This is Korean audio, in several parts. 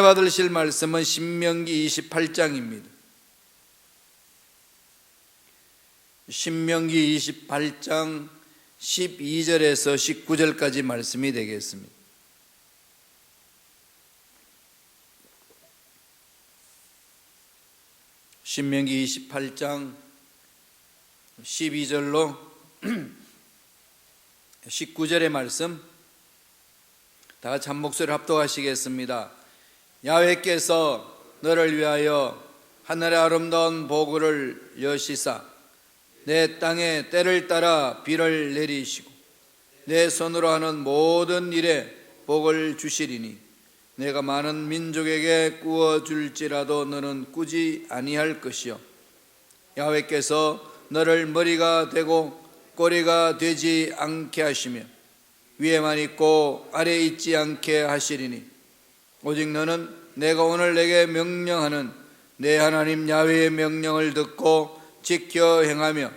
받으실 말씀은 신명기 28장입니다. 신명기 28장 12절에서 19절까지 말씀이 되겠습니다. 신명기 28장 12절로 19절의 말씀 다 같이 한 목소리로 합독하시겠습니다. 야훼께서 너를 위하여 하늘의 아름다운 보고를 여시사 내 땅에 때를 따라 비를 내리시고 내 손으로 하는 모든 일에 복을 주시리니 내가 많은 민족에게 꾸어줄지라도 너는 꾸지 아니할 것이요 야훼께서 너를 머리가 되고 꼬리가 되지 않게 하시며 위에만 있고 아래에 있지 않게 하시리니 오직 너는 내가 오늘 내게 명령하는 내 하나님 야훼의 명령을 듣고 지켜 행하며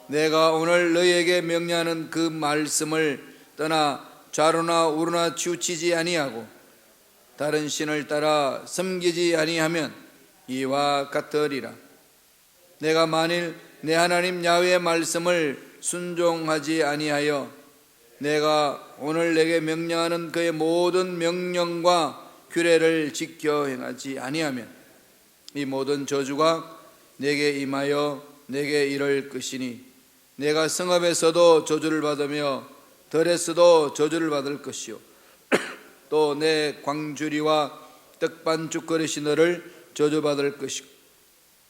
내가 오늘 너희에게 명령하는 그 말씀을 떠나 좌로나 우로나 치우치지 아니하고 다른 신을 따라 섬기지 아니하면 이와 같으리라. 내가 만일 내 하나님 야훼의 말씀을 순종하지 아니하여 내가 오늘 내게 명령하는 그의 모든 명령과 규례를 지켜 행하지 아니하면 이 모든 저주가 내게 임하여 내게 이를 것이니 내가 성읍에서도 저주를 받으며 들에서도 저주를 받을 것이요 또 내 광주리와 떡반죽 그릇이 너를 저주받을 것이고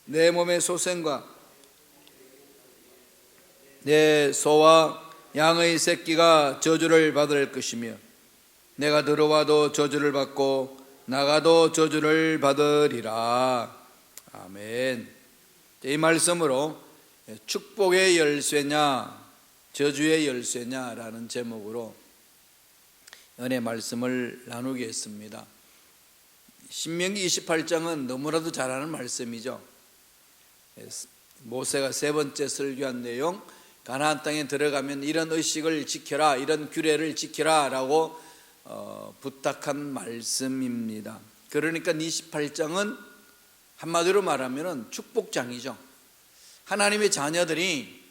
내 몸의 소생과 내 소와 양의 새끼가 저주를 받을 것이며 내가 들어와도 저주를 받고 나가도 저주를 받으리라. 아멘. 이 말씀으로 축복의 열쇠냐 저주의 열쇠냐라는 제목으로 은혜 말씀을 나누겠습니다. 신명기 28장은 너무나도 잘 아는 말씀이죠. 모세가 세 번째 설교한 내용, 가나안 땅에 들어가면 이런 의식을 지켜라, 이런 규례를 지켜라 라고 부탁한 말씀입니다. 그러니까 28장은 한마디로 말하면 축복장이죠. 하나님의 자녀들이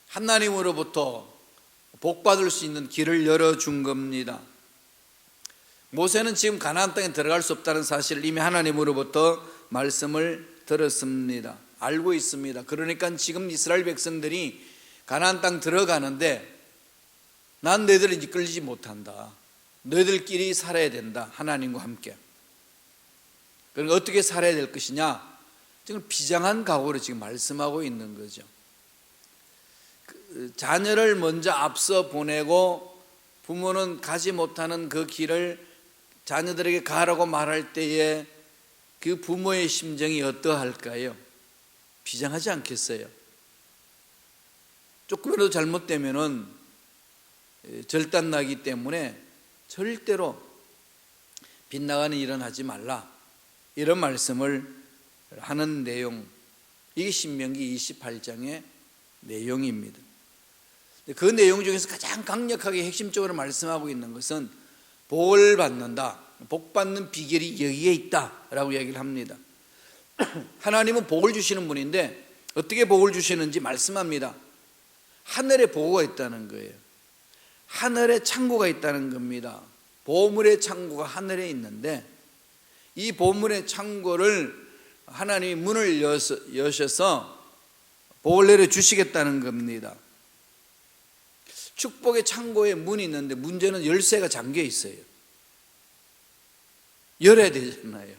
하나님으로부터 복받을 수 있는 길을 열어준 겁니다. 모세는 지금 가나안 땅에 들어갈 수 없다는 사실을 이미 하나님으로부터 말씀을 들었습니다. 알고 있습니다. 그러니까 지금 이스라엘 백성들이 가나안 땅 들어가는데 난 너희들을 이끌지 못한다. 너희들끼리 살아야 된다. 하나님과 함께. 그러니까 어떻게 살아야 될 것이냐? 지금 비장한 각오로 지금 말씀하고 있는 거죠. 자녀를 먼저 앞서 보내고 부모는 가지 못하는 그 길을 자녀들에게 가라고 말할 때에 그 부모의 심정이 어떠할까요? 비장하지 않겠어요? 조금이라도 잘못되면은 절단나기 때문에 절대로 빗나가는 일은 하지 말라, 이런 말씀을 하는 내용, 이게 신명기 28장의 내용입니다. 그 내용 중에서 가장 강력하게 핵심적으로 말씀하고 있는 것은 복을 받는다, 복 받는 비결이 여기에 있다라고 얘기를 합니다. 하나님은 복을 주시는 분인데 어떻게 복을 주시는지 말씀합니다. 하늘에 보고가 있다는 거예요. 하늘에 창고가 있다는 겁니다. 보물의 창고가 하늘에 있는데 이 보물의 창고를 하나님이 문을 여셔서 복을 내려주시겠다는 겁니다. 축복의 창고에 문이 있는데 문제는 열쇠가 잠겨 있어요. 열어야 되잖아요.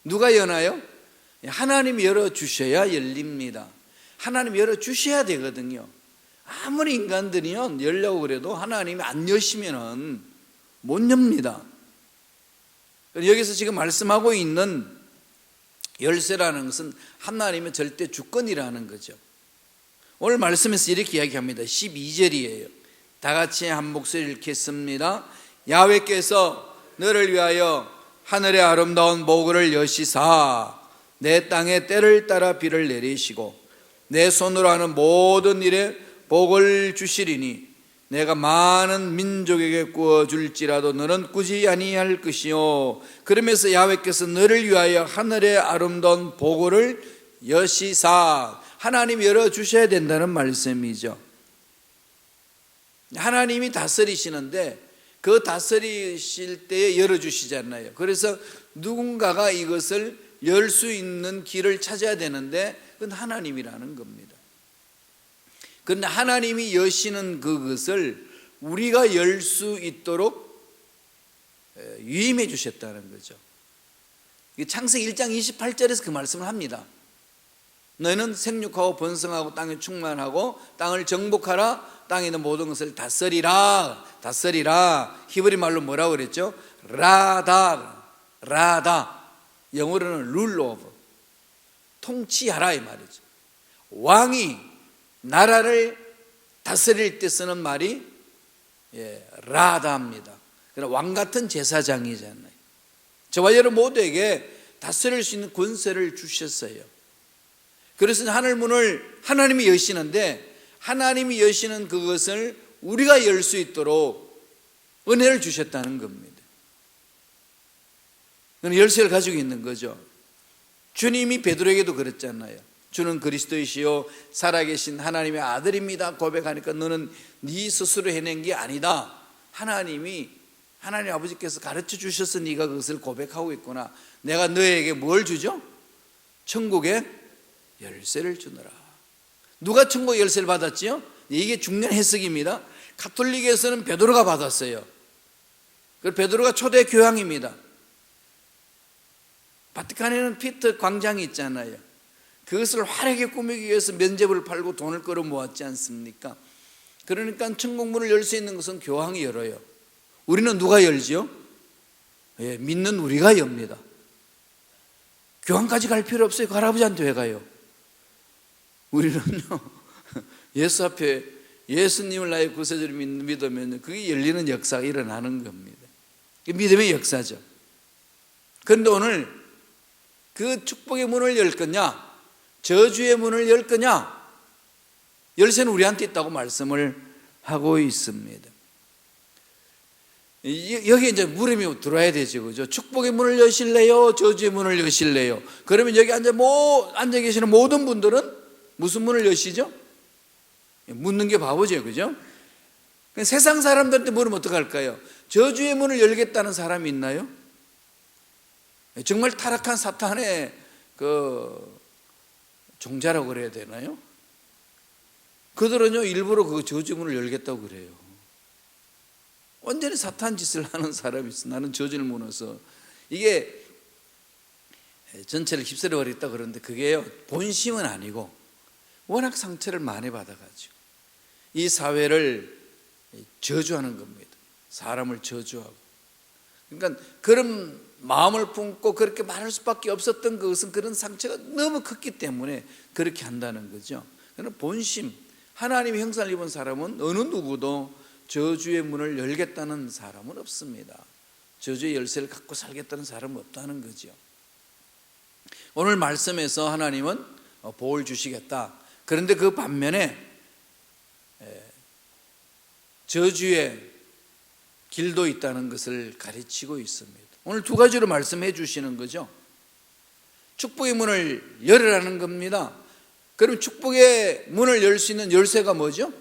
누가 여나요? 하나님이 열어주셔야 열립니다. 하나님이 열어주셔야 되거든요. 아무리 인간들이요 열려고 그래도 하나님이 안 여시면은 못 엽니다. 여기서 지금 말씀하고 있는 열쇠라는 것은 하나님의 절대 주권이라는 거죠. 오늘 말씀에서 이렇게 이야기합니다. 12절이에요. 다 같이 한 목소리 읽겠습니다. 야훼께서 너를 위하여 하늘의 아름다운 보고를 여시사 내 땅에 때를 따라 비를 내리시고 내 손으로 하는 모든 일에 복을 주시리니 내가 많은 민족에게 구워줄지라도 너는 꾸지 아니할 것이요 그러면서 야훼께서 너를 위하여 하늘의 아름다운 보고를 여시사, 하나님이 열어주셔야 된다는 말씀이죠. 하나님이 다스리시는데 그 다스리실 때에 열어주시잖아요. 그래서 누군가가 이것을 열 수 있는 길을 찾아야 되는데 그건 하나님이라는 겁니다. 그런데 하나님이 여시는 그것을 우리가 열 수 있도록 유임해 주셨다는 거죠. 창세기 1장 28절에서 그 말씀을 합니다. 너희는 생육하고 번성하고 땅에 충만하고 땅을 정복하라, 땅에 있는 모든 것을 다스리라. 다스리라. 히브리 말로 뭐라고 그랬죠? 라다. 영어로는 rule of, 통치하라 이 말이죠. 왕이 나라를 다스릴 때 쓰는 말이 라다입니다. 왕 같은 제사장이잖아요. 저와 여러분 모두에게 다스릴 수 있는 권세를 주셨어요. 그래서 하늘 문을 하나님이 여시는데 하나님이 여시는 그것을 우리가 열 수 있도록 은혜를 주셨다는 겁니다. 열쇠를 가지고 있는 거죠. 주님이 베드로에게도 그랬잖아요. 주는 그리스도이시요 살아계신 하나님의 아들입니다 고백하니까 너는 네 스스로 해낸 게 아니다. 하나님 아버지께서 가르쳐 주셔서 네가 그것을 고백하고 있구나. 내가 너에게 뭘 주죠? 천국의 열쇠를 주노라. 누가 천국 열쇠를 받았지요? 이게 중요한 해석입니다. 가톨릭에서는 베드로가 받았어요. 그 베드로가 초대 교황입니다. 바티칸에는 피터 광장이 있잖아요. 그것을 화려하게 꾸미기 위해서 면죄부를 팔고 돈을 끌어 모았지 않습니까? 그러니까 천국문을 열 수 있는 것은 교황이 열어요. 우리는 누가 열지요? 믿는 우리가 엽니다. 교황까지 갈 필요 없어요. 그 할아버지한테 왜 가요? 우리는요, 예수 앞에 예수님을 나의 구세주로 믿으면 그게 열리는 역사가 일어나는 겁니다. 믿음의 역사죠. 그런데 오늘 그 축복의 문을 열 거냐, 저주의 문을 열 거냐, 열쇠는 우리한테 있다고 말씀을 하고 있습니다. 여기 이제 물음이 들어와야 되죠, 그죠? 축복의 문을 여실래요? 저주의 문을 여실래요? 그러면 여기 앉아 계시는 모든 분들은 무슨 문을 여시죠? 묻는 게 바보죠, 그죠? 세상 사람들한테 물으면 어떡할까요? 저주의 문을 열겠다는 사람이 있나요? 정말 타락한 사탄의 그 종자라고 그래야 되나요? 그들은요 일부러 그 저주의 문을 열겠다고 그래요. 완전히 사탄 짓을 하는 사람이 있어. 나는 저주를 무너서 이게 전체를 휩쓸어 버렸다 그러는데 그게요 본심은 아니고 워낙 상처를 많이 받아가지고 이 사회를 저주하는 겁니다. 사람을 저주하고. 그러니까 그런 마음을 품고 그렇게 말할 수밖에 없었던 것은 그런 상처가 너무 컸기 때문에 그렇게 한다는 거죠. 그러나 본심, 하나님의 형상을 입은 사람은 어느 누구도 저주의 문을 열겠다는 사람은 없습니다. 저주의 열쇠를 갖고 살겠다는 사람은 없다는 거죠. 오늘 말씀에서 하나님은 복을 주시겠다. 그런데 그 반면에 저주의 길도 있다는 것을 가르치고 있습니다. 오늘 두 가지로 말씀해 주시는 거죠. 축복의 문을 열으라는 겁니다. 그럼 축복의 문을 열 수 있는 열쇠가 뭐죠?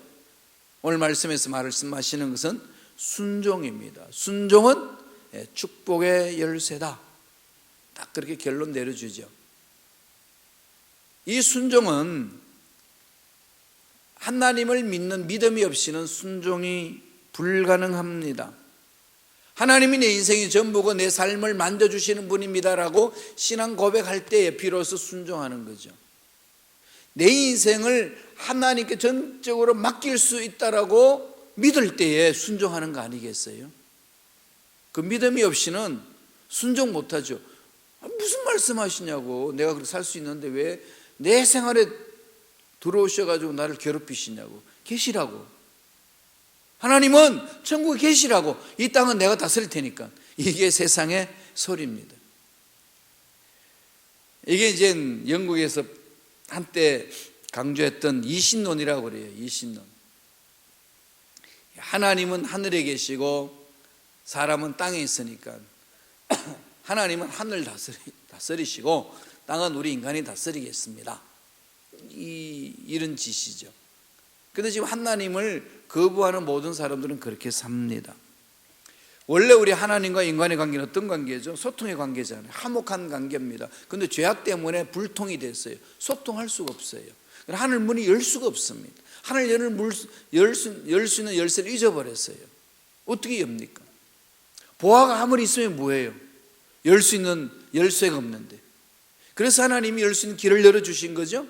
오늘 말씀에서 말씀하시는 것은 순종입니다. 순종은 축복의 열쇠다. 딱 그렇게 결론 내려주죠. 이 순종은 하나님을 믿는 믿음이 없이는 순종이 불가능합니다. 하나님이 내 인생의 전부고 내 삶을 만져주시는 분입니다라고 신앙 고백할 때에 비로소 순종하는 거죠. 내 인생을 하나님께 전적으로 맡길 수 있다라고 믿을 때에 순종하는 거 아니겠어요? 그 믿음이 없이는 순종 못하죠. 무슨 말씀하시냐고, 내가 그렇게 살 수 있는데 왜 내 생활에 들어오셔가지고 나를 괴롭히시냐고. 계시라고. 하나님은 천국에 계시라고. 이 땅은 내가 다스릴 테니까. 이게 세상의 소리입니다. 이게 이제 영국에서 한때 강조했던 이신론이라고 그래요. 이신론. 하나님은 하늘에 계시고 사람은 땅에 있으니까 하나님은 하늘 다스리시고 땅은 우리 인간이 다스리겠습니다. 이런 짓이죠. 그런데 지금 하나님을 거부하는 모든 사람들은 그렇게 삽니다. 원래 우리 하나님과 인간의 관계는 어떤 관계죠? 소통의 관계잖아요. 화목한 관계입니다. 그런데 죄악 때문에 불통이 됐어요. 소통할 수가 없어요. 하늘 문이 열 수가 없습니다. 하늘 열 수 있는 열쇠를 잊어버렸어요. 어떻게 엽니까? 보화가 아무리 있으면 뭐예요? 열 수 있는 열쇠가 없는데. 그래서 하나님이 열 수 있는 길을 열어주신 거죠.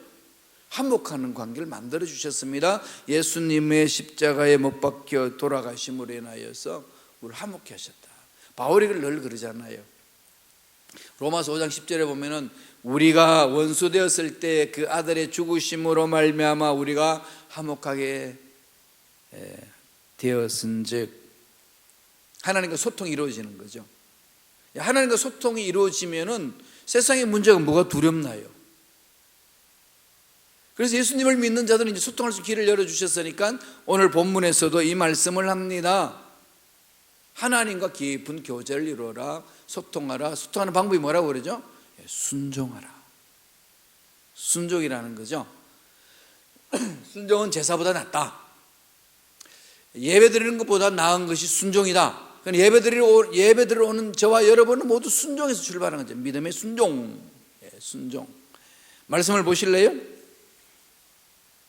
화목하는 관계를 만들어 주셨습니다. 예수님의 십자가에 못 박혀 돌아가심으로 인하여서 우리를 화목케 하셨다. 바울이 늘 그러잖아요. 로마서 5장 10절에 보면은 우리가 원수 되었을 때 그 아들의 죽으심으로 말미암아 우리가 화목하게 되었은즉, 하나님과 소통이 이루어지는 거죠. 하나님과 소통이 이루어지면은 세상의 문제가 뭐가 두렵나요? 그래서 예수님을 믿는 자들은 이제 소통할 수 있는 길을 열어주셨으니까 오늘 본문에서도 이 말씀을 합니다. 하나님과 깊은 교제를 이루어라. 소통하라. 소통하는 방법이 뭐라고 그러죠? 순종하라. 순종이라는 거죠. 순종은 제사보다 낫다. 예배 드리는 것보다 나은 것이 순종이다. 예배 드리러 오는 저와 여러분은 모두 순종에서 출발하는 거죠. 믿음의 순종. 순종. 말씀을 보실래요?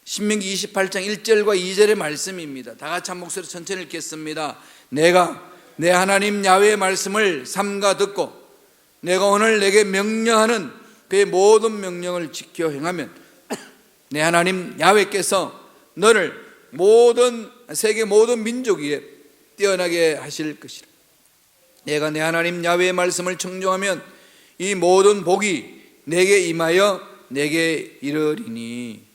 신명기 28장 1절과 2절의 말씀입니다. 다 같이 한 목소리로 천천히 읽겠습니다. 내가 내 하나님 야훼의 말씀을 삼가 듣고 내가 오늘 내게 명령하는 그의 모든 명령을 지켜 행하면 내 하나님 야훼께서 너를 세계 모든 민족 위에 뛰어나게 하실 것이라. 내가 내 하나님 야훼의 말씀을 청종하면 이 모든 복이 내게 임하여 내게 이르리니.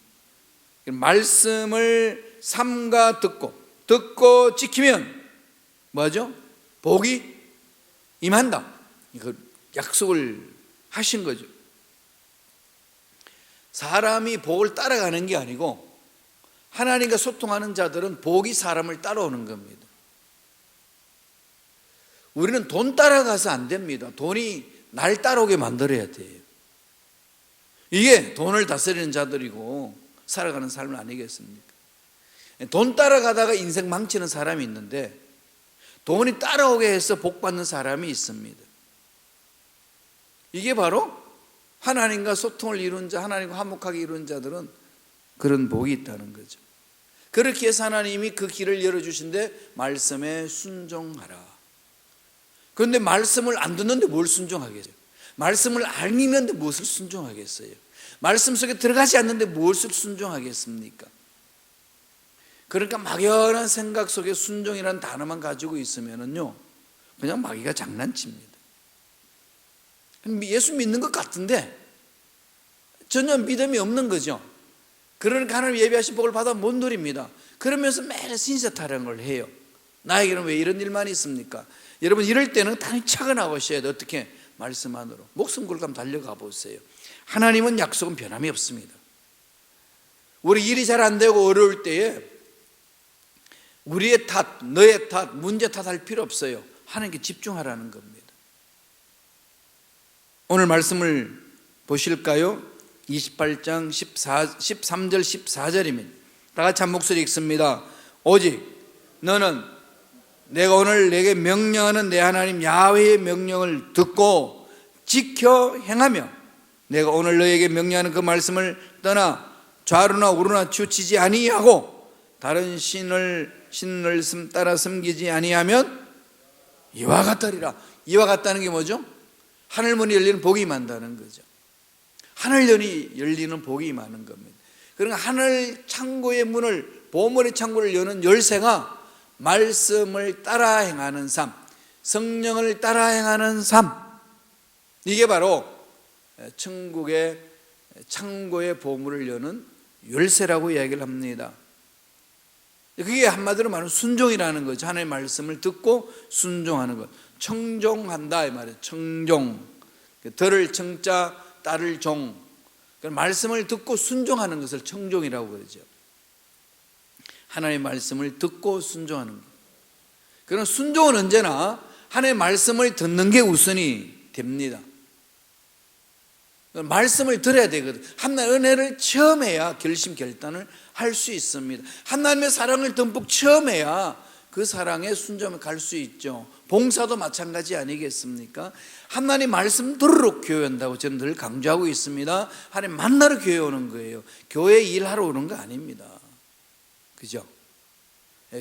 말씀을 삼가 듣고 지키면 뭐죠? 복이 임한다. 이거 약속을 하신 거죠. 사람이 복을 따라가는 게 아니고 하나님과 소통하는 자들은 복이 사람을 따라오는 겁니다. 우리는 돈 따라가서 안 됩니다. 돈이 날 따라오게 만들어야 돼요. 이게 돈을 다스리는 자들이고 살아가는 삶은 아니겠습니까? 돈 따라가다가 인생 망치는 사람이 있는데 돈이 따라오게 해서 복 받는 사람이 있습니다. 이게 바로 하나님과 소통을 이룬 자, 하나님과 화목하게 이룬 자들은 그런 복이 있다는 거죠. 그렇게 해서 하나님이 그 길을 열어주신데 말씀에 순종하라. 그런데 말씀을 안 듣는데 뭘 순종하겠어요? 말씀을 안 읽는데 무엇을 순종하겠어요? 말씀 속에 들어가지 않는데 무엇을 순종하겠습니까? 그러니까 막연한 생각 속에 순종이라는 단어만 가지고 있으면요 그냥 마귀가 장난칩니다. 예수 믿는 것 같은데 전혀 믿음이 없는 거죠. 그러니까 하나님 예비하신 복을 받아 못 누립니다. 그러면서 매일 신세 타령을 해요. 나에게는 왜 이런 일만 있습니까? 여러분 이럴 때는 당연히 차근하셔야 돼요. 어떻게? 말씀 안으로 목숨 걸고 달려가 보세요. 하나님은 약속은 변함이 없습니다. 우리 일이 잘 안 되고 어려울 때에 우리의 탓, 너의 탓, 문제 탓할 필요 없어요. 하나님께 집중하라는 겁니다. 오늘 말씀을 보실까요? 28장 13절 14절입니다. 다 같이 한 목소리 읽습니다. 오직 너는 내가 오늘 내게 명령하는 내 하나님 야훼의 명령을 듣고 지켜 행하며 내가 오늘 너에게 명령하는 그 말씀을 떠나 좌루나 우루나 치우치지 아니하고 다른 신을 따라 섬기지 아니하면 이와 같다리라. 이와 같다는 게 뭐죠? 하늘문이 열리는 복이 임한다는 거죠. 하늘문이 열리는 복이 임하는 겁니다. 그러니까 하늘 창고의 문을, 보물의 창고를 여는 열쇠가 말씀을 따라 행하는 삶, 성령을 따라 행하는 삶, 이게 바로 천국의 창고의 보물을 여는 열쇠라고 이야기를 합니다. 그게 한마디로 말하면 순종이라는 거죠. 하나님의 말씀을 듣고 순종하는 것. 청종한다 이 말이에요. 청종. 들을 청자, 따를 종. 말씀을 듣고 순종하는 것을 청종이라고 그러죠. 하나님의 말씀을 듣고 순종하는 것. 그러나 순종은 언제나 하나님의 말씀을 듣는 게 우선이 됩니다. 말씀을 들어야 되거든. 하나님의 은혜를 체험해야 결심 결단을 할 수 있습니다. 하나님의 사랑을 듬뿍 체험해야 그 사랑에 순종을 갈 수 있죠. 봉사도 마찬가지 아니겠습니까? 하나님 말씀 들으러 교회 온다고 저는 늘 강조하고 있습니다. 하나님 만나러 교회 오는 거예요. 교회 일하러 오는 거 아닙니다. 그죠?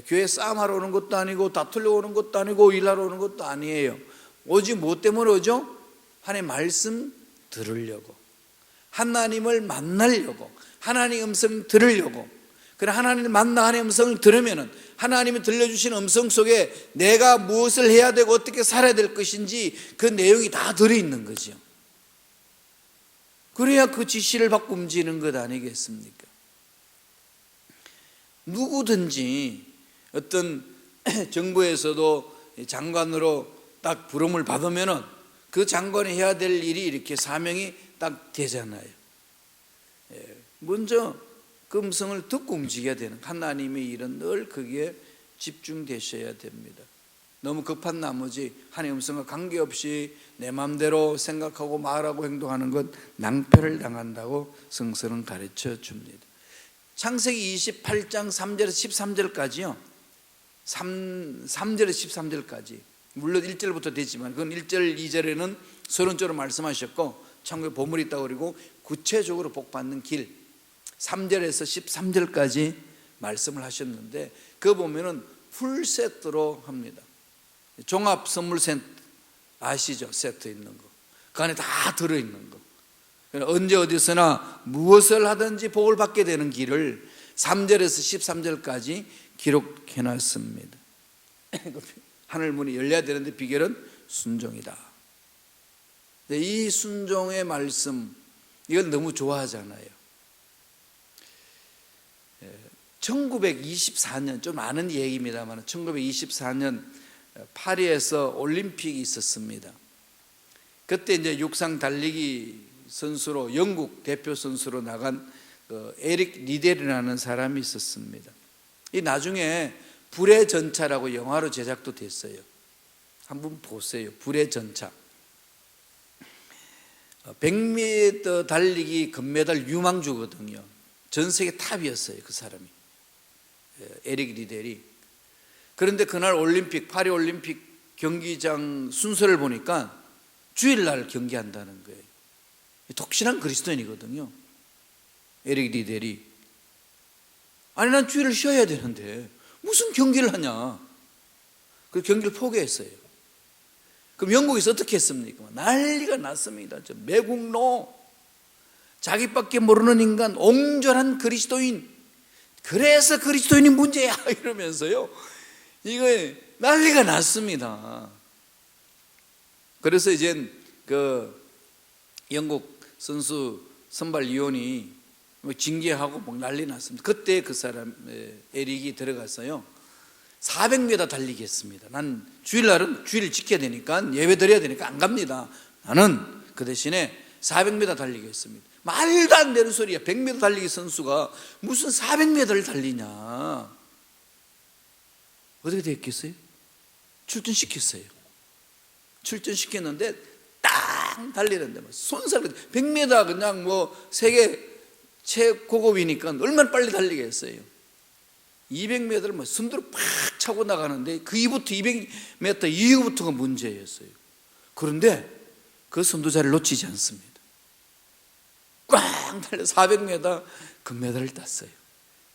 교회 싸움하러 오는 것도 아니고 다투려 오는 것도 아니고 일하러 오는 것도 아니에요. 오직 뭐 때문에 오죠? 하나님 말씀 들으려고, 하나님을 만나려고, 하나님 음성 들으려고. 그래 하나님을 만나 하나님의 음성을 들으면은 하나님이 들려주신 음성 속에 내가 무엇을 해야 되고 어떻게 살아야 될 것인지 그 내용이 다 들어있는 거죠. 그래야 그 지시를 받고 움직이는 것 아니겠습니까? 누구든지 어떤 정부에서도 장관으로 딱 부름을 받으면은 그 장관이 해야 될 일이 이렇게 사명이 딱 되잖아요. 먼저 그 음성을 듣고 움직여야 되는, 하나님의 일은 늘 거기에 집중되셔야 됩니다. 너무 급한 나머지 하나님의 음성과 관계없이 내 마음대로 생각하고 말하고 행동하는 것 낭패를 당한다고 성서는 가르쳐 줍니다. 창세기 28장 3절에서 13절까지요. 3절에서 13절까지. 물론 1절부터 되지만 그건 1절, 2절에는 서론적으로 말씀하셨고 창고에 보물이 있다고 그러고 구체적으로 복받는 길 3절에서 13절까지 말씀을 하셨는데 그거 보면은 풀세트로 합니다. 종합 선물 세트 아시죠? 세트 있는 거. 그 안에 다 들어있는 거. 언제 어디서나 무엇을 하든지 복을 받게 되는 길을 3절에서 13절까지 기록해 놨습니다. 하늘문이 열려야 되는데 비결은 순종이다. 이 순종의 말씀 이건 너무 좋아하잖아요. 1924년 좀 아는 얘기입니다만 1924년 파리에서 올림픽이 있었습니다. 그때 이제 육상 달리기 선수로 영국 대표 선수로 나간 에릭 리델이라는 사람이 있었습니다. 이 나중에 불의 전차라고 영화로 제작도 됐어요. 한번 보세요. 불의 전차. 100m 달리기 금메달 유망주거든요. 전 세계 탑이었어요. 그 사람이 에릭 리델이. 그런데 그날 올림픽 파리 올림픽 경기장 순서를 보니까 주일날 경기한다는 거예요. 독실한 그리스도인이거든요. 에릭 리델이. 아니 난 주일을 쉬어야 되는데 무슨 경기를 하냐. 그 경기를 포기했어요. 그럼 영국에서 어떻게 했습니까? 난리가 났습니다. 매국노, 자기밖에 모르는 인간, 옹졸한 그리스도인, 그래서 그리스도인이 문제야 이러면서요 이거 난리가 났습니다. 그래서 이제 그 영국 선수 선발위원이 징계하고 막 난리 났습니다. 그때 그 사람 에릭이 들어갔어요. 400m 달리기 했습니다. 난 주일날은 주일 지켜야 되니까 예배 드려야 되니까 안 갑니다. 나는 그 대신에 400m 달리기 했습니다. 말도 안 되는 소리야. 100m 달리기 선수가 무슨 400m를 달리냐. 어떻게 됐겠어요? 출전시켰어요. 출전시켰는데 딱 달리는데 손살 100m 그냥 뭐 세계 최고급이니까 얼마나 빨리 달리겠어요. 200m를 뭐 순두로 팍 차고 나가는데 그 이후부터 200m 이후부터가 문제였어요. 그런데 그 선두자리를 놓치지 않습니다. 꽝 달려 400m 금메달을 땄어요.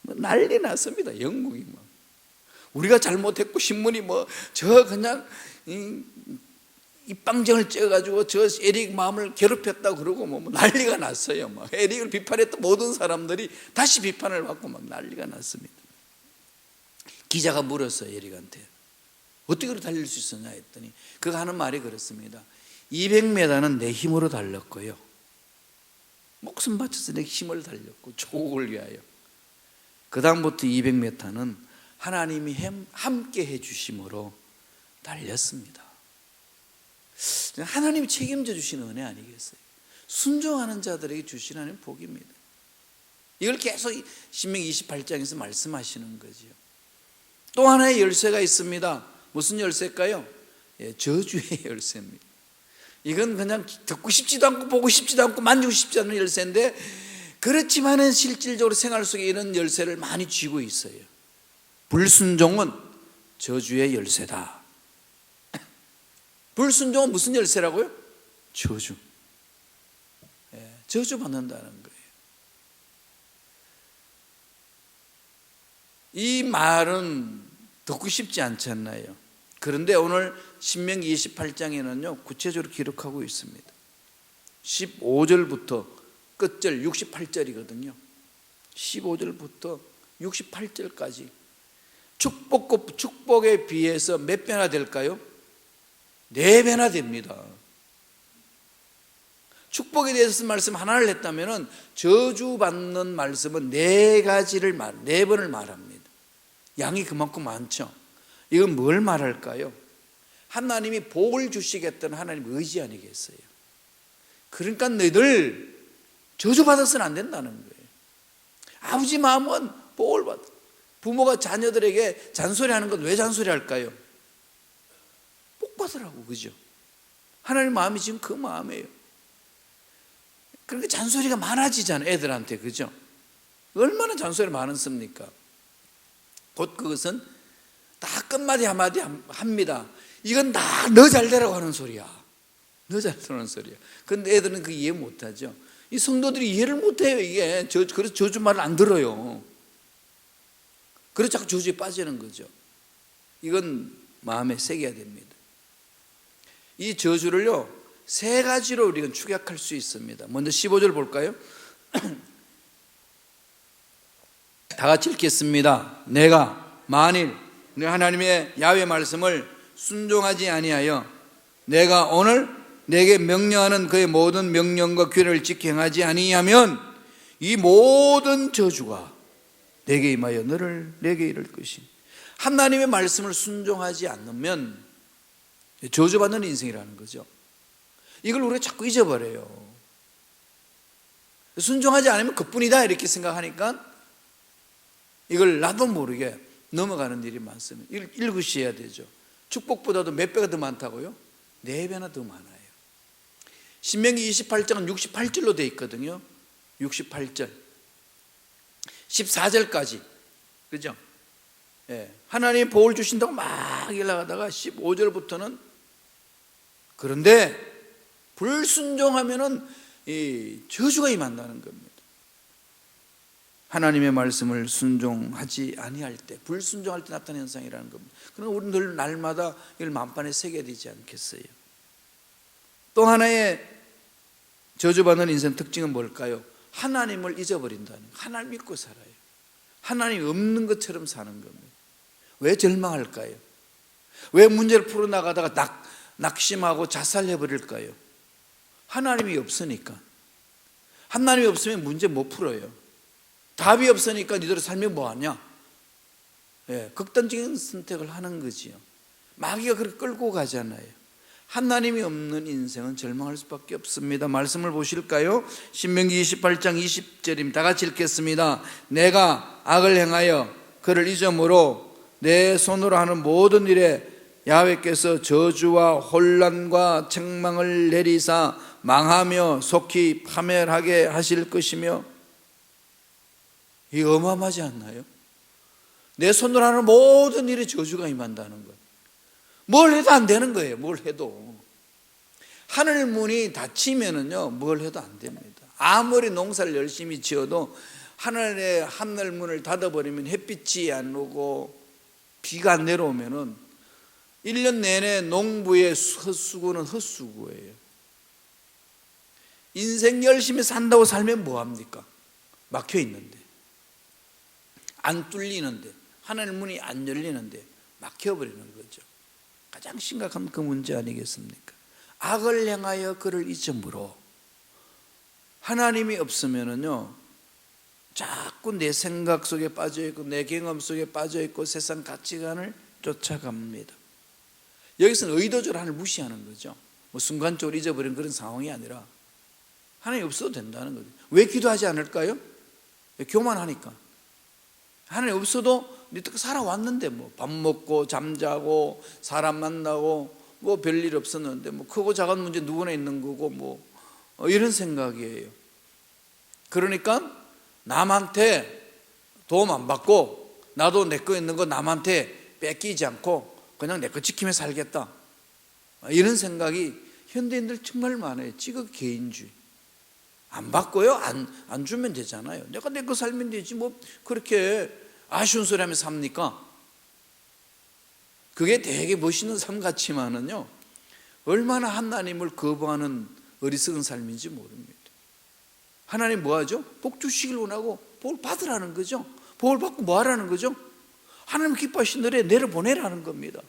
뭐 난리 났습니다. 영국이 뭐 우리가 잘못했고 신문이 뭐 저 그냥 입방정을 쪄가지고 저 에릭 마음을 괴롭혔다 그러고 뭐 난리가 났어요. 막 에릭을 비판했던 모든 사람들이 다시 비판을 받고 막 난리가 났습니다. 기자가 물었어요. 에릭한테 어떻게 그렇게 달릴 수 있었냐 했더니 그가 하는 말이 그렇습니다. 200m는 내 힘으로 달렸고요, 목숨 바쳐서 내 힘을 달렸고 조국을 위하여, 그 다음부터 200m는 하나님이 함께 해주심으로 달렸습니다. 하나님이 책임져 주시는 은혜 아니겠어요? 순종하는 자들에게 주시는 복입니다. 이걸 계속 신명기 28장에서 말씀하시는 거죠. 또 하나의 열쇠가 있습니다. 무슨 열쇠일까요? 저주의 열쇠입니다. 이건 그냥 듣고 싶지도 않고 보고 싶지도 않고 만지고 싶지 않은 열쇠인데, 그렇지만은 실질적으로 생활 속에 이런 열쇠를 많이 쥐고 있어요. 불순종은 저주의 열쇠다. 불순종은 무슨 열쇠라고요? 저주. 저주 받는다는 거예요. 이 말은 듣고 싶지 않잖아요. 그런데 오늘 신명기 28장에는요 구체적으로 기록하고 있습니다. 15절부터 끝절 68절이거든요 15절부터 68절까지 축복에 비해서 몇 배나 될까요? 4배나 됩니다. 축복에 대해서 말씀 하나를 했다면 저주받는 말씀은 4번을 말합니다. 양이 그만큼 많죠. 이건 뭘 말할까요? 하나님이 복을 주시겠다는 하나님 의지 아니겠어요? 그러니까 너희들 저주받아서는 안 된다는 거예요. 아버지 마음은 복을 받아. 부모가 자녀들에게 잔소리하는 건 왜 잔소리할까요? 복 받으라고, 그죠? 하나님 마음이 지금 그 마음이에요. 그러니까 잔소리가 많아지잖아요, 애들한테, 그죠? 얼마나 잔소리가 많습니까? 곧 그것은 다 끝마디 한마디 합니다. 이건 다 너 잘되라고 하는 소리야. 너 잘되라는 소리야. 그런데 애들은 그 이해 못하죠. 이 성도들이 이해를 못해요. 이게 그래서 저주 말을 안 들어요. 그래서 자꾸 저주에 빠지는 거죠. 이건 마음에 새겨야 됩니다. 이 저주를요 3가지로 우리가 축약할 수 있습니다. 먼저 15절 볼까요? 다 같이 읽겠습니다. 내가 만일 내 하나님의 야훼 말씀을 순종하지 아니하여 내가 오늘 내게 명령하는 그의 모든 명령과 규례를 지켜 행하지 아니하면 이 모든 저주가 내게 임하여 너를 내게 이를 것이니, 하나님의 말씀을 순종하지 않으면 저주받는 인생이라는 거죠. 이걸 우리가 자꾸 잊어버려요. 순종하지 않으면 그뿐이다 이렇게 생각하니까 이걸 나도 모르게 넘어가는 일이 많습니다. 읽으셔야 되죠. 축복보다도 몇 배가 더 많다고요? 4배나 더 많아요. 신명기 28장은 68절로 되어 있거든요. 68절 14절까지, 그죠? 하나님이 복을 주신다고 막 일나가다가 15절부터는 그런데 불순종하면은 이 저주가 임한다는 겁니다. 하나님의 말씀을 순종하지 아니할 때, 불순종할 때 나타나는 현상이라는 겁니다. 그러나 우리는 늘 날마다 이걸 만판에 새겨야 되지 않겠어요? 또 하나의 저주받는 인생 특징은 뭘까요? 하나님을 잊어버린다는 거예요. 하나님 믿고 살아요. 하나님 없는 것처럼 사는 겁니다. 왜 절망할까요? 왜 문제를 풀어나가다가 낙심하고 자살해버릴까요? 하나님이 없으니까. 하나님이 없으면 문제 못 풀어요. 답이 없으니까 니들 삶이 뭐하냐? 극단적인 선택을 하는 거지요. 마귀가 그렇게 끌고 가잖아요. 하나님이 없는 인생은 절망할 수밖에 없습니다. 말씀을 보실까요? 신명기 28장 20절입니다. 다 같이 읽겠습니다. 내가 악을 행하여 그를 잊음으로 내 손으로 하는 모든 일에 야훼께서 저주와 혼란과 책망을 내리사 망하며 속히 파멸하게 하실 것이며. 이거 어마어마하지 않나요? 내 손으로 하는 모든 일에 저주가 임한다는 것. 뭘 해도 안 되는 거예요. 뭘 해도. 하늘 문이 닫히면은요 뭘 해도 안 됩니다. 아무리 농사를 열심히 지어도 하늘의 하늘 문을 닫아버리면 햇빛이 안 오고 비가 안 내려오면은 1년 내내 농부의 헛수고는 헛수고예요. 인생 열심히 산다고 살면 뭐합니까? 막혀 있는데, 안 뚫리는데, 하늘 문이 안 열리는데 막혀버리는 거죠. 가장 심각한 그 문제 아니겠습니까? 악을 행하여 그를 잊음으로. 하나님이 없으면은요 자꾸 내 생각 속에 빠져있고 내 경험 속에 빠져있고 세상 가치관을 쫓아갑니다. 여기서는 의도적으로 하나님을 무시하는 거죠. 뭐 순간적으로 잊어버린 그런 상황이 아니라 하나님이 없어도 된다는 거죠. 왜 기도하지 않을까요? 교만하니까. 하나님 없어도 살아왔는데 뭐 밥 먹고 잠자고 사람 만나고 뭐 별일 없었는데 뭐 크고 작은 문제 누구나 있는 거고 뭐 이런 생각이에요. 그러니까 남한테 도움 안 받고 나도 내 거 있는 거 남한테 뺏기지 않고 그냥 내 거 지키며 살겠다, 이런 생각이 현대인들 정말 많아요. 지극 개인주의. 안 받고요, 안 주면 되잖아요. 내가 내 거 살면 되지 뭐 그렇게 아쉬운 소리 하며 삽니까? 그게 되게 멋있는 삶 같지만은요, 얼마나 하나님을 거부하는 어리석은 삶인지 모릅니다. 하나님 뭐 하죠? 복 주시길 원하고 복을 받으라는 거죠. 복을 받고 뭐 하라는 거죠? 하나님 기뻐하신 노래 내려보내라는 겁니다.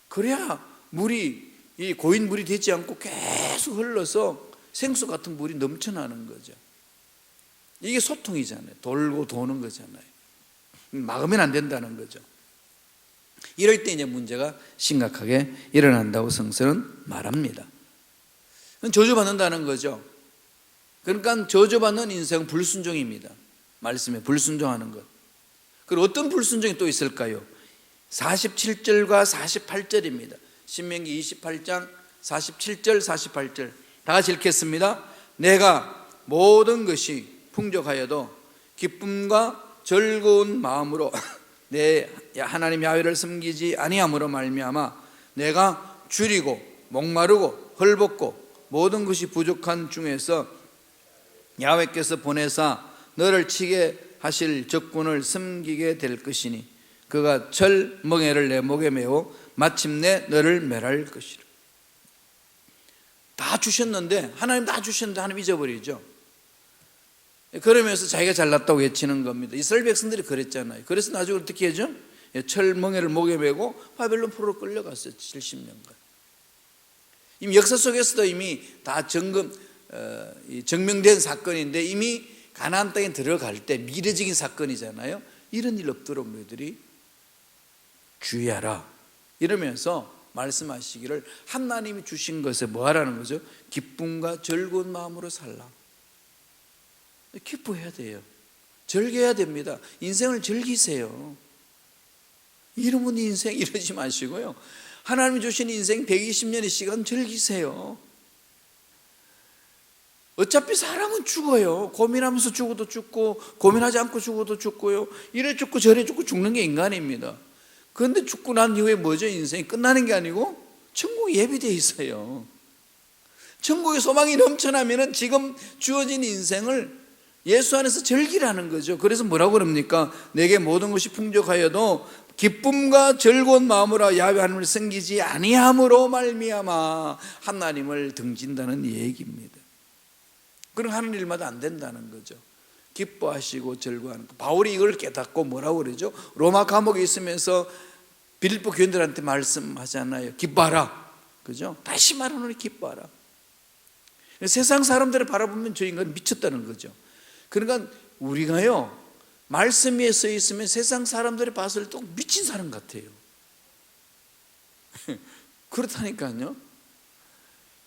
그래야 물이, 이 고인 물이 되지 않고 계속 흘러서 생수 같은 물이 넘쳐나는 거죠. 이게 소통이잖아요. 돌고 도는 거잖아요. 막으면 안 된다는 거죠. 이럴 때 이제 문제가 심각하게 일어난다고 성서는 말합니다. 저주받는다는 거죠. 그러니까 저주받는 인생은 불순종입니다. 말씀에 불순종하는 것. 그리고 어떤 불순종이 또 있을까요? 47절과 48절입니다. 신명기 28장 47절 48절 다 같이 읽겠습니다. 내가 모든 것이 풍족하여도 기쁨과 즐거운 마음으로 내 하나님 야훼를 섬기지 아니함으로 말미암아 내가 줄이고 목마르고 헐벗고 모든 것이 부족한 중에서 야훼께서 보내사 너를 치게 하실 적군을 섬기게 될 것이니 그가 철 멍에를 내 목에 메어 마침내 너를 멸할 것이라. 다 주셨는데, 하나님 다 주셨는데 하나님 잊어버리죠. 그러면서 자기가 잘났다고 외치는 겁니다. 이스라엘 백성들이 그랬잖아요. 그래서 나중에 어떻게 하죠? 철 멍에를 목에 메고 바벨론 포로로 끌려갔어요. 70년간. 이미 역사 속에서도 이미 다 증명된 사건인데, 이미 가나안 땅에 들어갈 때 미래적인 사건이잖아요. 이런 일 없도록 너희들이 주의하라 이러면서 말씀하시기를, 하나님이 주신 것에 뭐 하라는 거죠? 기쁨과 즐거운 마음으로 살라. 기뻐해야 돼요. 즐겨야 됩니다. 인생을 즐기세요. 이러면 인생 이러지 마시고요, 하나님이 주신 인생 120년의 시간 즐기세요. 어차피 사람은 죽어요. 고민하면서 죽어도 죽고 고민하지 않고 죽어도 죽고요, 이래 죽고 저래 죽고 죽는 게 인간입니다. 그런데 죽고 난 이후에 뭐죠? 인생이 끝나는 게 아니고 천국이 예비되어 있어요. 천국의 소망이 넘쳐나면 지금 주어진 인생을 예수 안에서 즐기라는 거죠. 그래서 뭐라고 그럽니까? 내게 모든 것이 풍족하여도 기쁨과 즐거운 마음으로 야훼 하나님을 섬기지 아니함으로 말미암아 하나님을 등진다는 얘기입니다. 그럼 하는 일마다 안 된다는 거죠. 기뻐하시고 즐거워하는 거. 바울이 이걸 깨닫고 뭐라고 그러죠? 로마 감옥에 있으면서 빌립보 교인들한테 말씀하잖아요. 기뻐하라. 그죠? 다시 말하노니 기뻐하라. 세상 사람들을 바라보면 저 인간은 미쳤다는 거죠. 그러니까 우리가요, 말씀 위에 서 있으면 세상 사람들이 봤을 때 미친 사람 같아요. 그렇다니까요.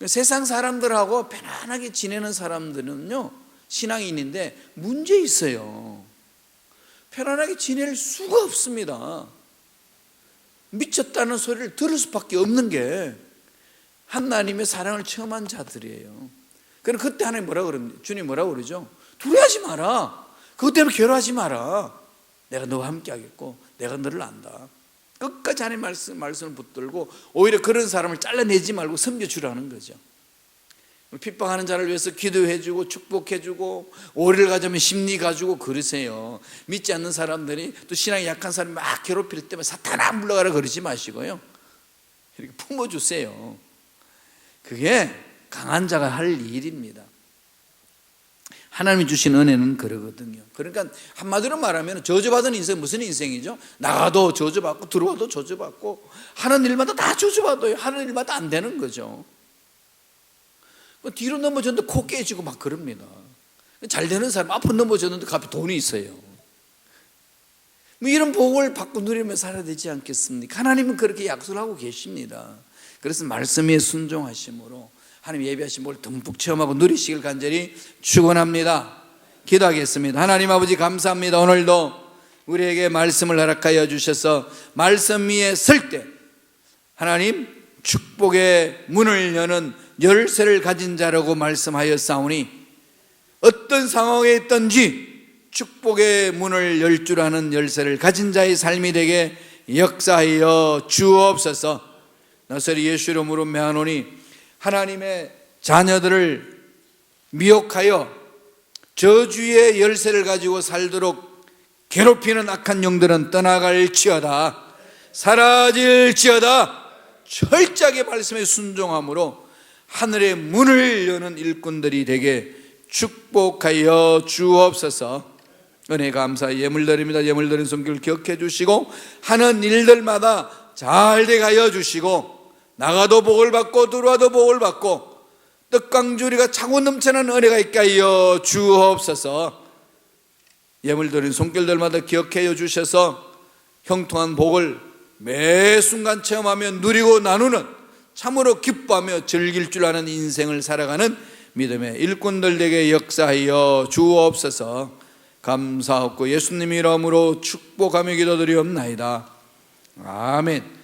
세상 사람들하고 편안하게 지내는 사람들은요, 신앙인인데 문제 있어요. 편안하게 지낼 수가 없습니다. 미쳤다는 소리를 들을 수밖에 없는 게 하나님의 사랑을 체험한 자들이에요. 그럼 그때 하나님 뭐라고 그럽니까? 주님 뭐라고 그러죠? 두려워하지 마라. 그것 때문에 괴로워하지 마라. 내가 너와 함께 하겠고 내가 너를 안다. 끝까지 하나님 말씀을 붙들고 오히려 그런 사람을 잘라내지 말고 섬겨주라는 거죠. 핍박하는 자를 위해서 기도해주고 축복해주고, 오해를 가지면 심리 가지고 그러세요. 믿지 않는 사람들이, 또 신앙이 약한 사람이 막 괴롭힐 때면 사탄아 물러가라 그러지 마시고요, 이렇게 품어주세요. 그게 강한 자가 할 일입니다. 하나님이 주신 은혜는 그러거든요. 그러니까 한마디로 말하면 저주받은 인생 무슨 인생이죠? 나가도 저주받고 들어와도 저주받고 하는 일마다 다 저주받아요. 하는 일마다 안 되는 거죠. 뒤로 넘어졌는데 코 깨지고 막 그럽니다. 잘 되는 사람 앞으로 넘어졌는데 갑자기 돈이 있어요. 뭐 이런 복을 받고 누리며 살아야 되지 않겠습니까? 하나님은 그렇게 약속을 하고 계십니다. 그래서 말씀에 순종하심으로 하나님 예비하신 복을 듬뿍 체험하고 누리시길 간절히 축원합니다. 기도하겠습니다. 하나님 아버지 감사합니다. 오늘도 우리에게 말씀을 허락하여 주셔서 말씀 위에 설 때 하나님 축복의 문을 여는 열쇠를 가진 자라고 말씀하였사오니 어떤 상황에 있든지 축복의 문을 열 줄 아는 열쇠를 가진 자의 삶이 되게 역사하여 주옵소서. 나사렛 예수 이름으로 명하노니 하나님의 자녀들을 미혹하여 저주의 열쇠를 가지고 살도록 괴롭히는 악한 영들은 떠나갈지어다, 사라질지어다. 철저하게 말씀에 순종함으로 하늘의 문을 여는 일꾼들이 되게 축복하여 주옵소서. 은혜 감사 예물 드립니다. 예물 드린 손길 기억해 주시고 하는 일들마다 잘 되게 하여 주시고 나가도 복을 받고 들어와도 복을 받고 떡강주리가 차고 넘치는 은혜가 있게 하여 주옵소서. 예물 드린 손길들마다 기억해 주셔서 형통한 복을 매 순간 체험하며 누리고 나누는 참으로 기뻐하며 즐길 줄 아는 인생을 살아가는 믿음의 일꾼들 되게 역사하여 주옵소서. 감사하고 예수님 이름으로 축복하며 기도드리옵나이다. 아멘.